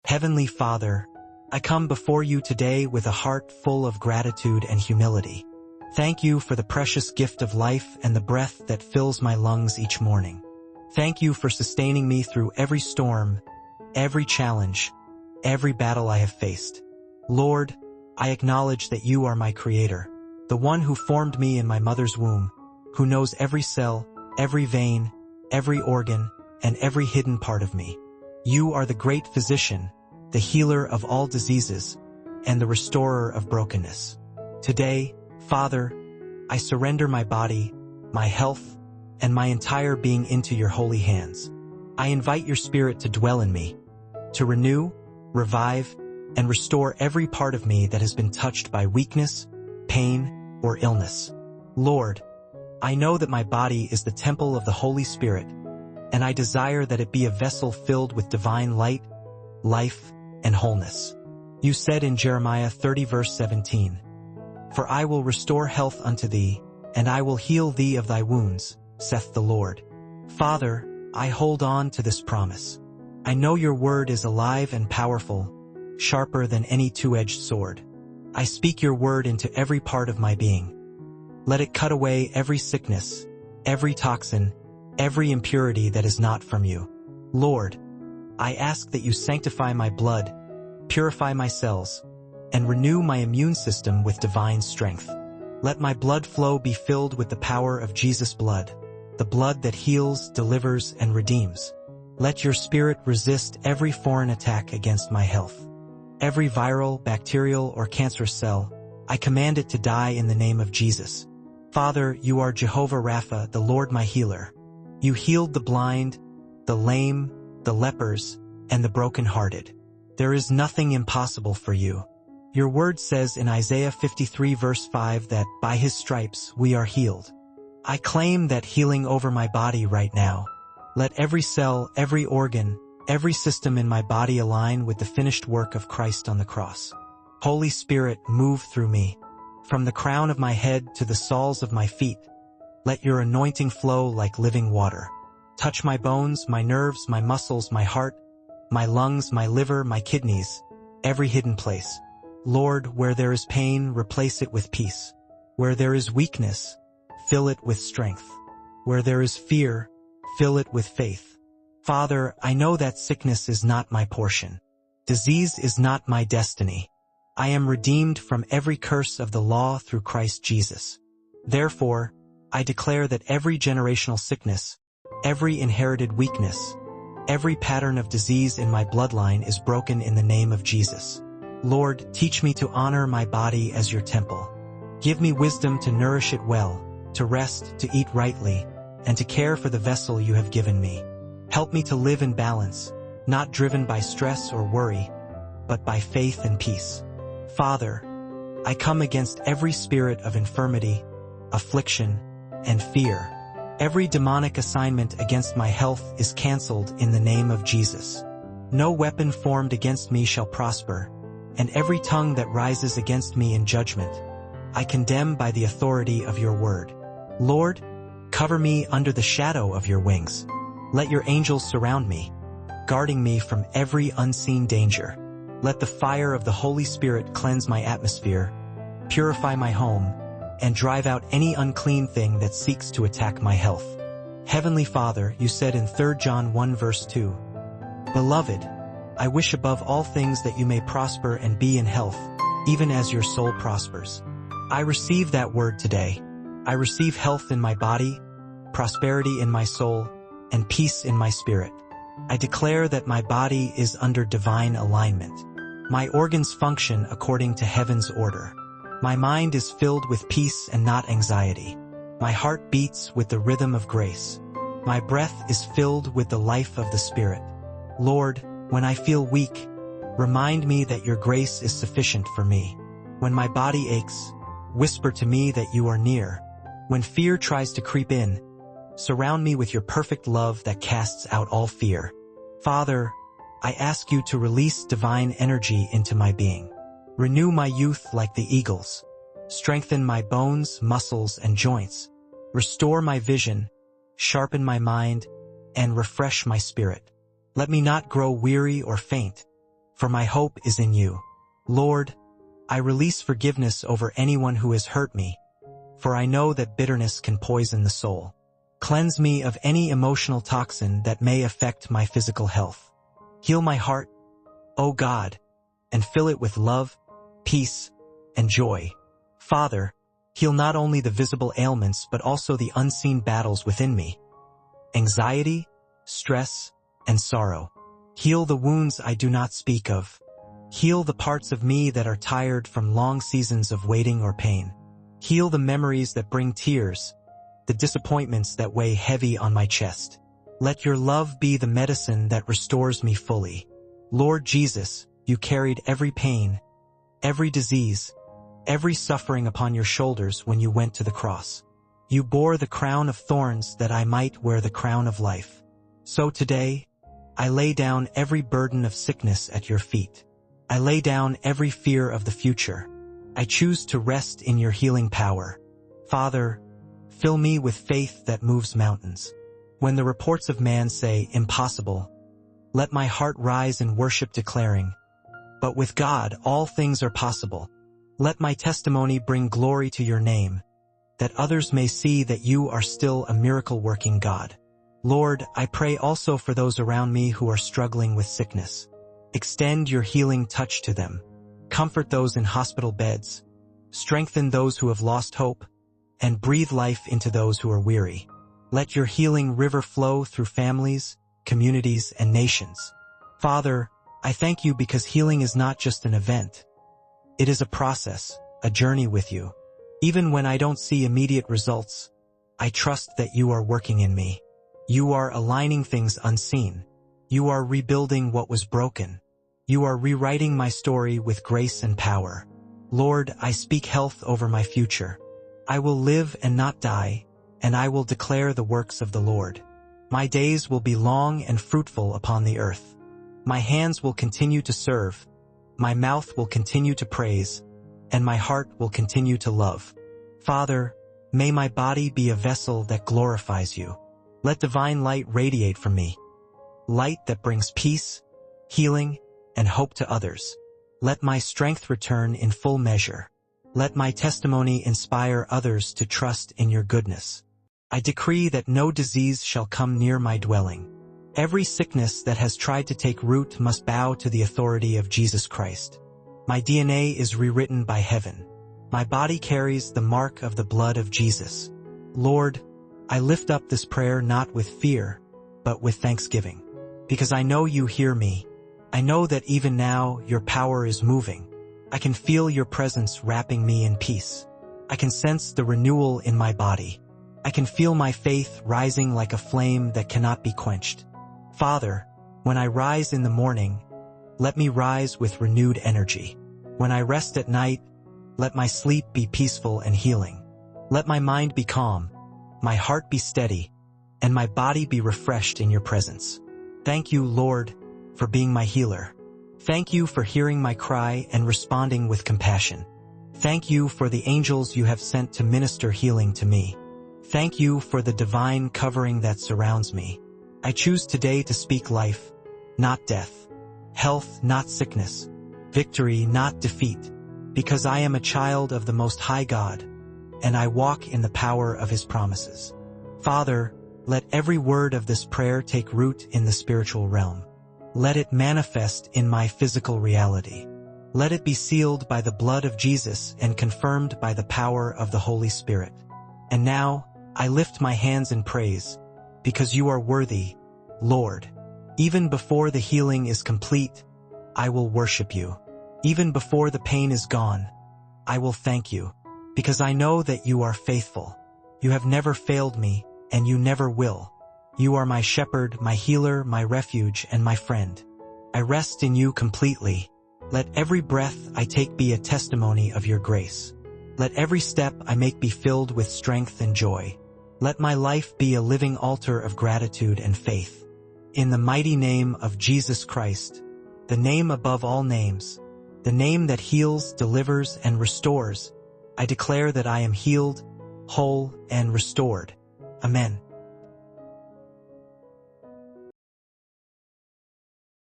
Heavenly Father, I come before you today with a heart full of gratitude and humility. Thank you for the precious gift of life and the breath that fills my lungs each morning. Thank you for sustaining me through every storm, every challenge, every battle I have faced. Lord, I acknowledge that you are my Creator, the one who formed me in my mother's womb, who knows every cell, every vein, every organ, and every hidden part of me. You are the great physician, the healer of all diseases, and the restorer of brokenness. Today, Father, I surrender my body, my health, and my entire being into your holy hands. I invite your Spirit to dwell in me, to renew, revive, and restore every part of me that has been touched by weakness, pain, or illness. Lord, I know that my body is the temple of the Holy Spirit, and I desire that it be a vessel filled with divine light, life, and wholeness. You said in Jeremiah 30 verse 17, "For I will restore health unto thee, and I will heal thee of thy wounds, saith the Lord." Father, I hold on to this promise. I know your word is alive and powerful, sharper than any two-edged sword. I speak your word into every part of my being. Let it cut away every sickness, every toxin, every impurity that is not from you. Lord, I ask that you sanctify my blood, purify my cells, and renew my immune system with divine strength. Let my blood flow be filled with the power of Jesus' blood, the blood that heals, delivers, and redeems. Let your Spirit resist every foreign attack against my health. Every viral, bacterial, or cancerous cell, I command it to die in the name of Jesus. Father, you are Jehovah Rapha, the Lord my healer. You healed the blind, the lame, the lepers, and the brokenhearted. There is nothing impossible for you. Your word says in Isaiah 53 verse 5 that by his stripes we are healed. I claim that healing over my body right now. Let every cell, every organ, every system in my body align with the finished work of Christ on the cross. Holy Spirit, move through me. From the crown of my head to the soles of my feet, let your anointing flow like living water. Touch my bones, my nerves, my muscles, my heart, my lungs, my liver, my kidneys, every hidden place. Lord, where there is pain, replace it with peace. Where there is weakness, fill it with strength. Where there is fear, fill it with faith. Father, I know that sickness is not my portion. Disease is not my destiny. I am redeemed from every curse of the law through Christ Jesus. Therefore, I declare that every generational sickness, every inherited weakness, every pattern of disease in my bloodline is broken in the name of Jesus. Lord, teach me to honor my body as your temple. Give me wisdom to nourish it well, to rest, to eat rightly, and to care for the vessel you have given me. Help me to live in balance, not driven by stress or worry, but by faith and peace. Father, I come against every spirit of infirmity, affliction, and fear. Every demonic assignment against my health is canceled in the name of Jesus. No weapon formed against me shall prosper, and every tongue that rises against me in judgment, I condemn by the authority of your word. Lord, cover me under the shadow of your wings. Let your angels surround me, guarding me from every unseen danger. Let the fire of the Holy Spirit cleanse my atmosphere, purify my home, and drive out any unclean thing that seeks to attack my health. Heavenly Father, you said in 3 John 1 verse 2, "Beloved, I wish above all things that you may prosper and be in health, even as your soul prospers." I receive that word today. I receive health in my body, prosperity in my soul, and peace in my spirit. I declare that my body is under divine alignment. My organs function according to heaven's order. My mind is filled with peace and not anxiety. My heart beats with the rhythm of grace. My breath is filled with the life of the Spirit. Lord, when I feel weak, remind me that your grace is sufficient for me. When my body aches, whisper to me that you are near. When fear tries to creep in, surround me with your perfect love that casts out all fear. Father, I ask you to release divine energy into my being. Renew my youth like the eagles. Strengthen my bones, muscles, and joints. Restore my vision, sharpen my mind, and refresh my spirit. Let me not grow weary or faint, for my hope is in you. Lord, I release forgiveness over anyone who has hurt me, for I know that bitterness can poison the soul. Cleanse me of any emotional toxin that may affect my physical health. Heal my heart, O God, and fill it with love, peace, and joy. Father, heal not only the visible ailments but also the unseen battles within me. Anxiety, stress, and sorrow. Heal the wounds I do not speak of. Heal the parts of me that are tired from long seasons of waiting or pain. Heal the memories that bring tears, the disappointments that weigh heavy on my chest. Let your love be the medicine that restores me fully. Lord Jesus, you carried every pain, every disease, every suffering upon your shoulders when you went to the cross. You bore the crown of thorns that I might wear the crown of life. So today, I lay down every burden of sickness at your feet. I lay down every fear of the future. I choose to rest in your healing power. Father, fill me with faith that moves mountains. When the reports of man say impossible, let my heart rise in worship declaring, but with God all things are possible. Let my testimony bring glory to your name, that others may see that you are still a miracle-working God. Lord, I pray also for those around me who are struggling with sickness. Extend your healing touch to them. Comfort those in hospital beds. Strengthen those who have lost hope, and breathe life into those who are weary. Let your healing river flow through families, communities, and nations. Father, I thank you because healing is not just an event. It is a process, a journey with you. Even when I don't see immediate results, I trust that you are working in me. You are aligning things unseen. You are rebuilding what was broken. You are rewriting my story with grace and power. Lord, I speak health over my future. I will live and not die, and I will declare the works of the Lord. My days will be long and fruitful upon the earth. My hands will continue to serve, my mouth will continue to praise, and my heart will continue to love. Father, may my body be a vessel that glorifies you. Let divine light radiate from me, light that brings peace, healing, and hope to others. Let my strength return in full measure. Let my testimony inspire others to trust in your goodness. I decree that no disease shall come near my dwelling. Every sickness that has tried to take root must bow to the authority of Jesus Christ. My DNA is rewritten by heaven. My body carries the mark of the blood of Jesus. Lord, I lift up this prayer not with fear, but with thanksgiving. Because I know you hear me. I know that even now your power is moving. I can feel your presence wrapping me in peace. I can sense the renewal in my body. I can feel my faith rising like a flame that cannot be quenched. Father, when I rise in the morning, let me rise with renewed energy. When I rest at night, let my sleep be peaceful and healing. Let my mind be calm, my heart be steady, and my body be refreshed in your presence. Thank you, Lord, for being my healer. Thank you for hearing my cry and responding with compassion. Thank you for the angels you have sent to minister healing to me. Thank you for the divine covering that surrounds me. I choose today to speak life, not death, health, not sickness, victory, not defeat, because I am a child of the Most High God, and I walk in the power of His promises. Father, let every word of this prayer take root in the spiritual realm. Let it manifest in my physical reality. Let it be sealed by the blood of Jesus and confirmed by the power of the Holy Spirit. And now, I lift my hands in praise, because you are worthy, Lord. Even before the healing is complete, I will worship you. Even before the pain is gone, I will thank you, because I know that you are faithful. You have never failed me, and you never will. You are my shepherd, my healer, my refuge, and my friend. I rest in you completely. Let every breath I take be a testimony of your grace. Let every step I make be filled with strength and joy. Let my life be a living altar of gratitude and faith. In the mighty name of Jesus Christ, the name above all names, the name that heals, delivers, and restores, I declare that I am healed, whole, and restored. Amen.